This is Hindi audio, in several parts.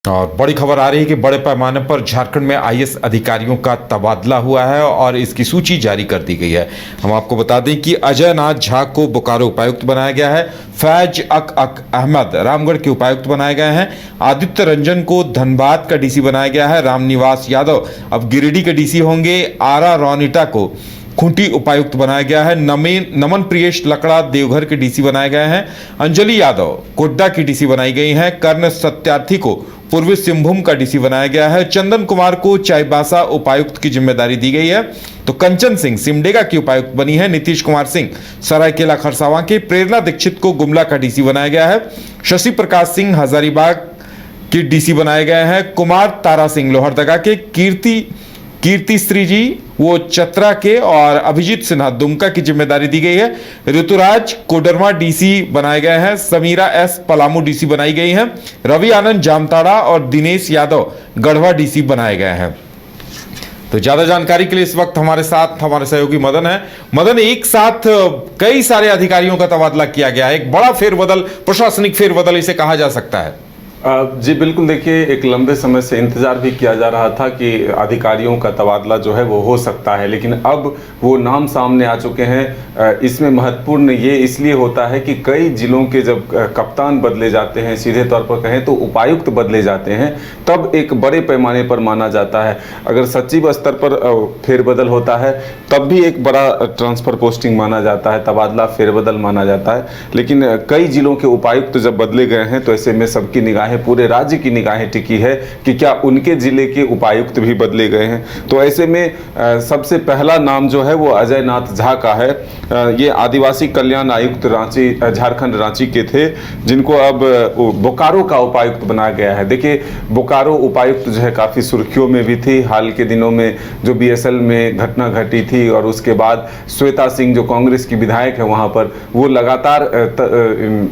और बड़ी खबर आ रही है कि बड़े पैमाने पर झारखंड में आईएएस अधिकारियों का तबादला हुआ है और इसकी सूची जारी कर दी गई है। हम आपको बता दें कि अजय नाथ झा को बोकारो उपायुक्त बनाया गया है, फैज अक अहमद रामगढ़ के उपायुक्त बनाए गए हैं, आदित्य रंजन को धनबाद का डीसी बनाया गया है, रामनिवास यादव अब गिरिडीह के डीसी होंगे, आरा रोनिटा को खूंटी उपायुक्त बनाया गया है, नमन प्रियेश लकड़ा देवघर के डीसी बनाए गए हैं, अंजलि यादव गोड्डा की डीसी बनाई गई हैं, कर्ण सत्यार्थी को पूर्वी सिंहभूम का डीसी बनाया गया है, चंदन कुमार को चाईबासा उपायुक्त की जिम्मेदारी दी गई है, तो कंचन सिंह सिमडेगा की उपायुक्त बनी है, नीतीश कुमार सिंह सरायकेला खरसावां के, प्रेरणा दीक्षित को गुमला का डीसी बनाया गया है, शशि प्रकाश सिंह हजारीबाग के डीसी बनाए गए हैं, कुमार तारा सिंह लोहरदगा के, कीर्ति श्री जी वो चतरा के और अभिजीत सिन्हा दुमका की जिम्मेदारी दी गई है, ऋतुराज कोडरमा डीसी बनाए गए हैं, समीरा एस पलामू डीसी बनाई गई हैं, रवि आनंद जामताड़ा और दिनेश यादव गढ़वा डीसी बनाए गए हैं। तो ज्यादा जानकारी के लिए इस वक्त हमारे साथ हमारे सहयोगी मदन है। मदन, एक साथ कई सारे अधिकारियों का तबादला किया गया है, एक बड़ा फेरबदल, प्रशासनिक फेरबदल इसे कहा जा सकता है। जी बिल्कुल, देखिए एक लंबे समय से इंतज़ार भी किया जा रहा था कि अधिकारियों का तबादला जो है वो हो सकता है, लेकिन अब वो नाम सामने आ चुके हैं। इसमें महत्वपूर्ण ये इसलिए होता है कि कई जिलों के जब कप्तान बदले जाते हैं, सीधे तौर पर कहें तो उपायुक्त बदले जाते हैं, तब एक बड़े पैमाने पर माना जाता है। अगर सचिव स्तर पर फेरबदल होता है तब भी एक बड़ा ट्रांसफ़र पोस्टिंग माना जाता है, तबादला फेरबदल माना जाता है, लेकिन कई जिलों के उपायुक्त जब बदले गए हैं तो ऐसे में सबकी निगाहें, पूरे राज्य की निगाहें टिकी है कि क्या उनके जिले के उपायुक्त भी बदले गए हैं। तो ऐसे में सबसे पहला नाम जो है वो अजय नाथ झा का है। ये आदिवासी कल्याण आयुक्त रांची, झारखंड रांची के थे, जिनको अब बोकारो का उपायुक्त बनाया गया है। देखिए बोकारो उपायुक्त जो है काफ़ी सुर्खियों में भी थी हाल के दिनों में, जो बीएसएल में घटना घटी थी और उसके बाद श्वेता सिंह जो कांग्रेस की विधायक है वहाँ पर, वो लगातार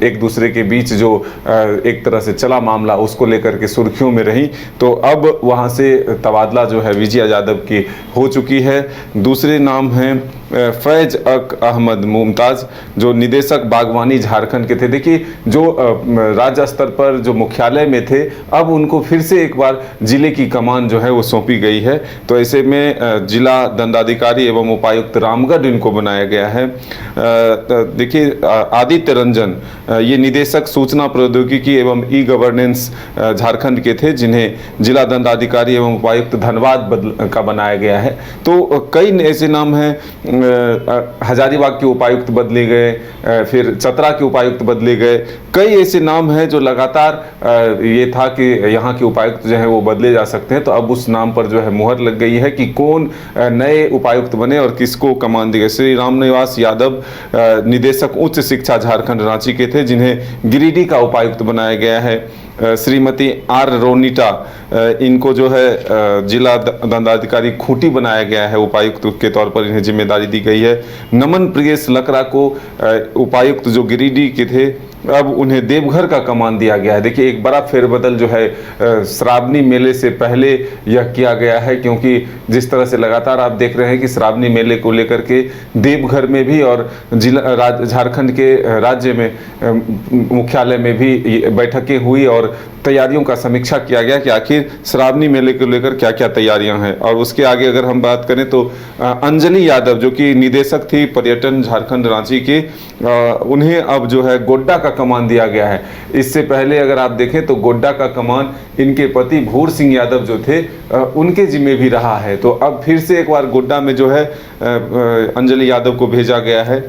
एक दूसरे के बीच जो एक तरह से चला मामला, उसको लेकर के सुर्खियों में रही। तो अब वहां से तबादला जो है विजया यादव की हो चुकी है। दूसरे नाम हैं फैज अक अहमद मुमताज, जो निदेशक बागवानी झारखंड के थे। देखिए जो राज्य स्तर पर जो मुख्यालय में थे, अब उनको फिर से एक बार जिले की कमान जो है वो सौंपी गई है। तो ऐसे में जिला दंडाधिकारी एवं उपायुक्त रामगढ़ इनको बनाया गया है। देखिए आदित्य रंजन ये निदेशक सूचना प्रौद्योगिकी एवं ई गवर्नेंस झारखंड के थे, जिन्हें जिला दंडाधिकारी एवं उपायुक्त धनबाद का बनाया गया है। तो कई ऐसे नाम हैं, हजारीबाग के उपायुक्त बदले गए, फिर चतरा के उपायुक्त बदले गए। कई ऐसे नाम हैं जो लगातार ये था कि यहाँ के उपायुक्त जो है वो बदले जा सकते हैं। तो अब उस नाम पर जो है मुहर लग गई है कि कौन नए उपायुक्त बने और किसको कमान दी गई। श्री रामनिवास यादव निदेशक उच्च शिक्षा झारखंड रांची के थे, जिन्हें गिरिडीह का उपायुक्त बनाया गया है। श्रीमती आर रोनिटा, इनको जो है जिला दंडाधिकारी खूंटी बनाया गया है, उपायुक्त के तौर पर इन्हें जिम्मेदारी दी गई है। नमन प्रियेश लकड़ा को उपायुक्त जो गिरिडीह के थे, अब उन्हें देवघर का कमान दिया गया है। देखिए एक बड़ा फेरबदल जो है श्रावणी मेले से पहले यह किया गया है, क्योंकि जिस तरह से लगातार आप देख रहे हैं कि श्रावणी मेले को लेकर के देवघर में भी और जिला झारखंड के राज्य में मुख्यालय में भी बैठकें हुई और तैयारियों का समीक्षा किया गया कि आखिर श्रावणी मेले को लेकर क्या क्या तैयारियां हैं। और उसके आगे अगर हम बात करें तो अंजलि यादव, जो कि निदेशक थी पर्यटन झारखंड रांची के, उन्हें अब जो है गोड्डा का कमान दिया गया है। इससे पहले अगर आप देखें तो गोड्डा का कमान इनके पति भूर सिंह यादव जो थे उनके जिम्मे भी रहा है। तो अब फिर से एक बार गोड्डा में जो है अंजलि यादव को भेजा गया है।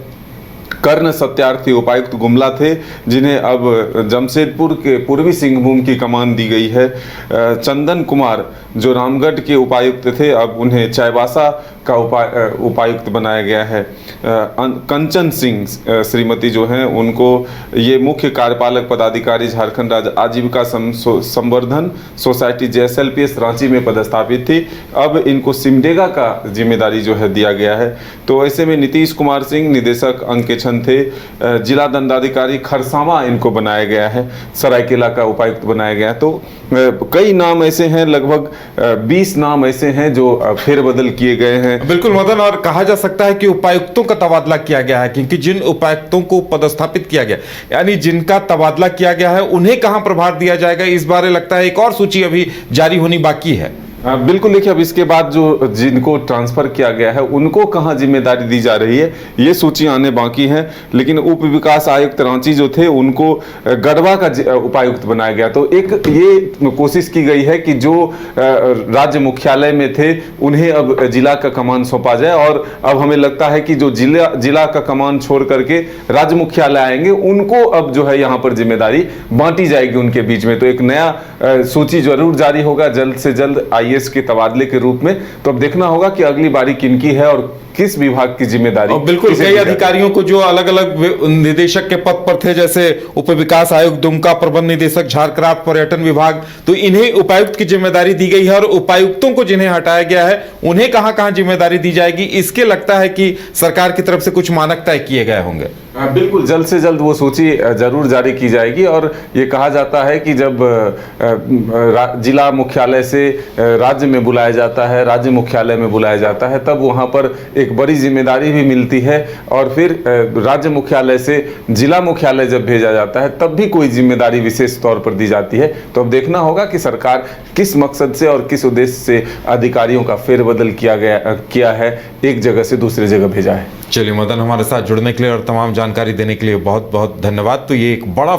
कर्ण सत्यार्थी उपायुक्त गुमला थे, जिन्हें अब जमशेदपुर के पूर्वी सिंहभूम की कमान दी गई है। चंदन कुमार जो रामगढ़ के उपायुक्त थे, अब उन्हें चाईबासा का उपायुक्त बनाया गया है। कंचन सिंह श्रीमती जो हैं, उनको ये मुख्य कार्यपालक पदाधिकारी झारखंड राज्य आजीविका संवर्धन सोसाइटी JSLPS रांची में पदस्थापित थी, अब इनको सिमडेगा का जिम्मेदारी जो है दिया गया है। तो ऐसे में नीतीश कुमार सिंह निदेशक अंकेक्षण थे, जिला दंडाधिकारी खरसावां इनको बनाया गया है, सरायकेला का उपायुक्त बनाया गया है। तो कई नाम ऐसे हैं, लगभग 20 नाम ऐसे हैं जो फेरबदल किए गए हैं हैं। बिल्कुल मदन, और कहा जा सकता है कि उपायुक्तों का तबादला किया गया है, क्योंकि जिन उपायुक्तों को पदस्थापित किया गया, यानी जिनका तबादला किया गया है, उन्हें कहां प्रभार दिया जाएगा, इस बारे लगता है एक और सूची अभी जारी होनी बाकी है। बिल्कुल, देखिए अब इसके बाद जो जिनको ट्रांसफर किया गया है उनको कहां जिम्मेदारी दी जा रही है ये सूची आने बाकी है। लेकिन उप विकास आयुक्त रांची जो थे उनको गढ़वा का उपायुक्त बनाया गया। तो एक ये कोशिश की गई है कि जो राज्य मुख्यालय में थे उन्हें अब जिला का कमान सौंपा जाए, और अब हमें लगता है कि जो जिला का कमान छोड़ करके राज्य मुख्यालय आएंगे उनको अब जो है यहाँ पर जिम्मेदारी बांटी जाएगी उनके बीच में। तो एक नया सूची जरूर जारी होगा जल्द से जल्द आईएएस के तबादले के रूप में। तो अब देखना होगा कि अगली बारी किनकी है और किस विभाग की जिम्मेदारी। और बिल्कुल कई अधिकारियों को जो अलग अलग निदेशक के पद पर थे, जैसे उप विकास आयुक्त दुमका, प्रबंध निदेशक झारक्राफ्ट, पर्यटन विभाग, तो इन्हें उपायुक्त की जिम्मेदारी दी गई है। और उपायुक्तों को जिन्हें हटाया गया है उन्हें कहां कहां जिम्मेदारी दी जाएगी, इसके लगता है कि सरकार की तरफ से कुछ मानक तय किए गए होंगे। बिल्कुल, जल्द से जल्द वो सूची जरूर जारी की जाएगी। और ये कहा जाता है कि जब जिला मुख्यालय से राज्य में बुलाया जाता है, राज्य मुख्यालय में बुलाया जाता है, तब वहां पर एक बड़ी जिम्मेदारी भी मिलती है। और फिर राज्य मुख्यालय से जिला मुख्यालय जब भेजा जाता है तब भी कोई जिम्मेदारी विशेष तौर पर दी जाती है। तो अब देखना होगा कि सरकार किस मकसद से और किस उद्देश्य से अधिकारियों का फेरबदल किया है, एक जगह से दूसरी जगह भेजा है। चलिए मदन, हमारे साथ जुड़ने के लिए और तमाम जानकारी देने के लिए बहुत बहुत धन्यवाद। तो ये एक बड़ा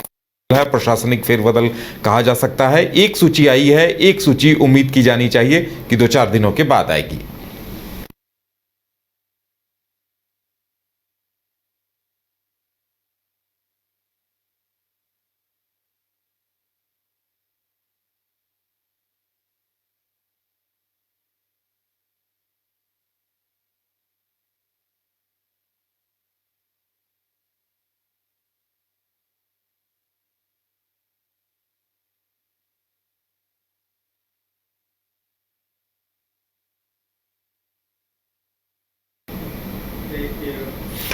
है, प्रशासनिक फेरबदल कहा जा सकता है। एक सूची आई है, एक सूची उम्मीद की जानी चाहिए कि 2-4 दिनों के बाद आएगी।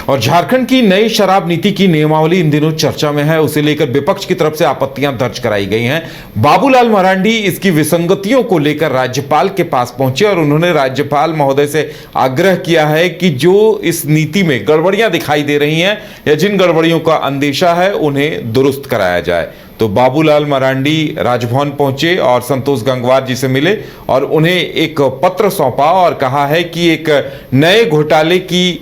और झारखंड की नई शराब नीति की नियमावली इन दिनों चर्चा में है। उसे लेकर विपक्ष की तरफ से आपत्तियां दर्ज कराई गई हैं। बाबूलाल मरांडी इसकी विसंगतियों को लेकर राज्यपाल के पास पहुंचे और उन्होंने राज्यपाल महोदय से आग्रह किया है कि जो इस नीति में गड़बड़ियां दिखाई दे रही हैं या जिन गड़बड़ियों का अंदेशा है उन्हें दुरुस्त कराया जाए। तो बाबूलाल मरांडी राजभवन पहुंचे और संतोष गंगवार जी से मिले और उन्हें एक पत्र सौंपा और कहा है कि एक नए घोटाले की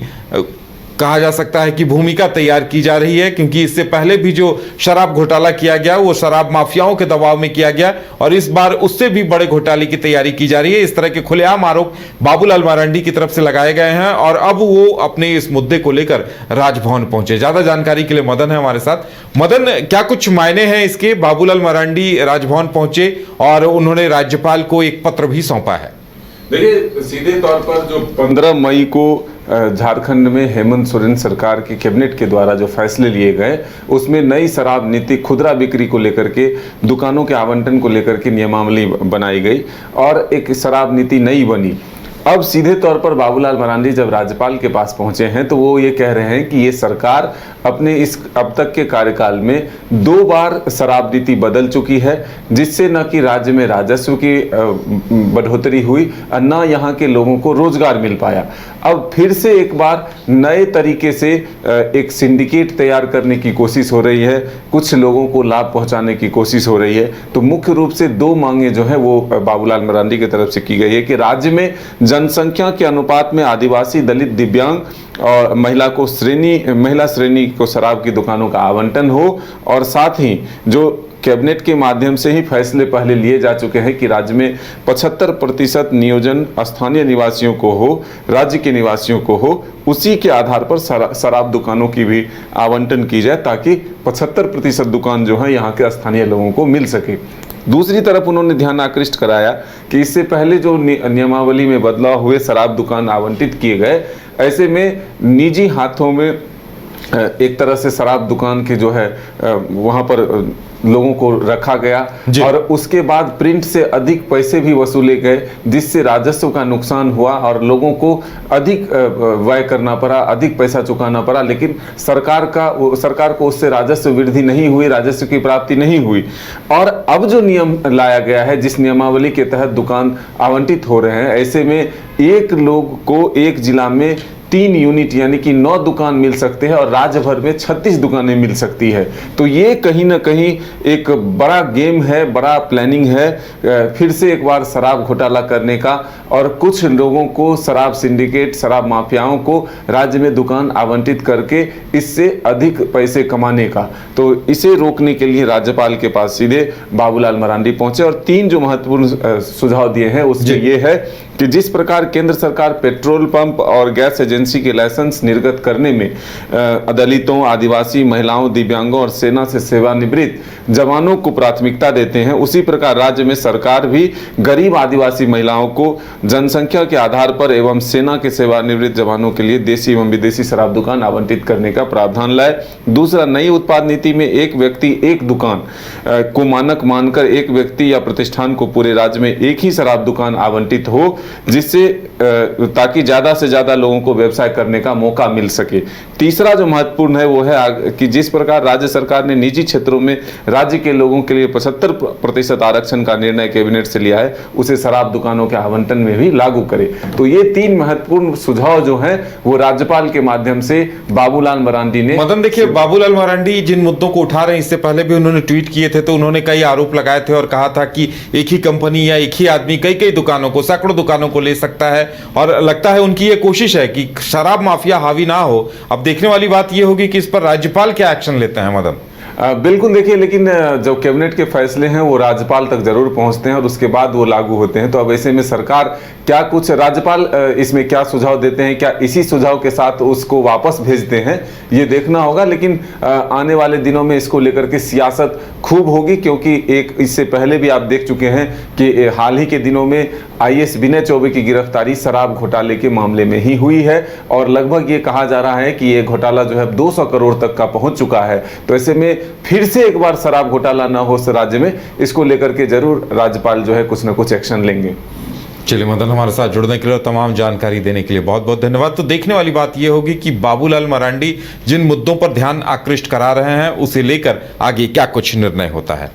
कहा जा सकता है कि भूमिका तैयार की जा रही है, क्योंकि इससे पहले भी जो शराब घोटाला किया गया वो शराब माफियाओं के दबाव में किया गया और इस बार उससे भी बड़े घोटाले की तैयारी की जा रही है। इस तरह के खुलेआम आरोप बाबूलाल मरांडी की तरफ से लगाए गए हैं और अब वो अपने इस मुद्दे को लेकर राजभवन पहुंचे। ज्यादा जानकारी के लिए मदन है हमारे साथ। मदन, क्या कुछ मायने हैं इसके? बाबूलाल मरांडी राजभवन पहुंचे और उन्होंने राज्यपाल को एक पत्र भी सौंपा है। देखिए, सीधे तौर पर जो 15 मई को झारखंड में हेमंत सोरेन सरकार की कैबिनेट के द्वारा जो फैसले लिए गए उसमें नई शराब नीति, खुदरा बिक्री को लेकर के, दुकानों के आवंटन को लेकर के नियमावली बनाई गई और एक शराब नीति नई बनी। अब सीधे तौर पर बाबूलाल मरांडी जब राज्यपाल के पास पहुंचे हैं तो वो ये कह रहे हैं कि ये सरकार अपने इस अब तक के कार्यकाल में 2 बार शराब नीति बदल चुकी है, जिससे न कि राज्य में राजस्व की बढ़ोतरी हुई और न यहाँ के लोगों को रोजगार मिल पाया। अब फिर से एक बार नए तरीके से एक सिंडिकेट तैयार करने की कोशिश हो रही है, कुछ लोगों को लाभ पहुंचाने की कोशिश हो रही है। तो मुख्य रूप से 2 मांगे जो है वो बाबूलाल मरांडी की तरफ से की गई है कि राज्य में जनसंख्या के अनुपात में आदिवासी, दलित, दिव्यांग और महिला श्रेणी को शराब की दुकानों का आवंटन हो और साथ ही जो कैबिनेट के माध्यम से ही फैसले पहले लिए जा चुके हैं कि राज्य में 75% नियोजन स्थानीय निवासियों को हो, राज्य के निवासियों को हो, उसी के आधार पर शराब दुकानों की भी आवंटन की जाए ताकि 75% दुकान जो है यहाँ के स्थानीय लोगों को मिल सके। दूसरी तरफ उन्होंने ध्यान आकृष्ट कराया कि इससे पहले जो नियमावली में बदलाव हुए, शराब दुकान आवंटित किए गए, ऐसे में निजी हाथों में एक तरह से शराब दुकान के जो है वहाँ पर लोगों को रखा गया और उसके बाद प्रिंट से अधिक पैसे भी वसूले गए, जिससे राजस्व का नुकसान हुआ और लोगों को अधिक व्यय करना पड़ा, अधिक पैसा चुकाना पड़ा। लेकिन सरकार को उससे राजस्व वृद्धि नहीं हुई, राजस्व की प्राप्ति नहीं हुई। और अब जो नियम लाया गया है, जिस नियमावली के तहत दुकान आवंटित हो रहे हैं, ऐसे में एक लोग को एक जिला में 3 यूनिट यानी कि 9 दुकान मिल सकते हैं और राज्य भर में 36 दुकानें मिल सकती है। तो ये कहीं ना कहीं एक बड़ा गेम है, बड़ा प्लानिंग है फिर से एक बार शराब घोटाला करने का और कुछ लोगों को, शराब सिंडिकेट, शराब माफियाओं को राज्य में दुकान आवंटित करके इससे अधिक पैसे कमाने का। तो इसे रोकने के लिए राज्यपाल के पास सीधे बाबूलाल मरांडी पहुंचे और 3 जो महत्वपूर्ण सुझाव दिए हैं उसमें ये है कि जिस प्रकार केंद्र सरकार पेट्रोल पंप और गैस एजेंसी के लाइसेंस निर्गत करने में दलितों, आदिवासी, महिलाओं, दिव्यांगों और सेना से सेवानिवृत्त जवानों को प्राथमिकता देते हैं, उसी प्रकार राज्य में सरकार भी गरीब आदिवासी महिलाओं को जनसंख्या के आधार पर एवं सेना के सेवानिवृत्त जवानों के लिए देसी एवं विदेशी शराब दुकान आवंटित करने का प्रावधान लाए। दूसरा, नई उत्पाद नीति में एक व्यक्ति एक दुकान को मानक मानकर एक व्यक्ति या प्रतिष्ठान को पूरे राज्य में एक ही शराब दुकान आवंटित हो, जिससे ताकि ज्यादा से ज्यादा लोगों को व्यवसाय करने का मौका मिल सके। तीसरा जो महत्वपूर्ण है वो है कि जिस प्रकार राज्य सरकार ने निजी क्षेत्रों में राज्य के लोगों के लिए 75% आरक्षण का निर्णय कैबिनेट से लिया है, उसे शराब दुकानों के आवंटन में भी लागू करे। तो ये 3 महत्वपूर्ण सुझाव जो हैं वो राज्यपाल के माध्यम से बाबूलाल मरांडी ने। मदन, देखिए, बाबूलाल मरांडी जिन मुद्दों को उठा रहे हैं, इससे पहले भी उन्होंने ट्वीट किए थे, तो उन्होंने कई आरोप लगाए थे और कहा था कि एक ही कंपनी या एक ही आदमी कई दुकानों को, सैकड़ों दुकानों को ले सकता है और लगता है उनकी ये कोशिश है कि शराब माफिया हावी ना हो। अब देखने वाली बात ये होगी कि इस पर राज्यपाल क्या एक्शन लेते हैं। मदन, बिल्कुल, देखिए, लेकिन जो कैबिनेट के फैसले हैं वो राज्यपाल तक जरूर पहुंचते हैं और उसके बाद वो लागू होते हैं। तो अब ऐसे में सरकार क्या कुछ, राज्यपाल इसमें क्या सुझाव देते हैं, क्या इसी सुझाव के साथ उसको वापस भेजते हैं, ये देखना होगा। लेकिन आने वाले दिनों में इसको लेकर के सियासत खूब होगी, क्योंकि एक इससे पहले भी आप देख चुके हैं कि हाल ही के दिनों में IAS विनय चौबे की गिरफ्तारी शराब घोटाले के मामले में ही हुई है और लगभग ये कहा जा रहा है कि ये घोटाला जो है 200 करोड़ तक का पहुंच चुका है। तो ऐसे में फिर से एक बार शराब घोटाला ना हो राज्य में, इसको लेकर के जरूर राज्यपाल जो है कुछ ना कुछ एक्शन लेंगे। चलिए मदन, हमारे साथ जुड़ने के लिए और तमाम जानकारी देने के लिए बहुत बहुत धन्यवाद। तो देखने वाली बात यह होगी कि बाबूलाल मरांडी जिन मुद्दों पर ध्यान आकृष्ट करा रहे हैं उसे लेकर आगे क्या कुछ निर्णय होता है।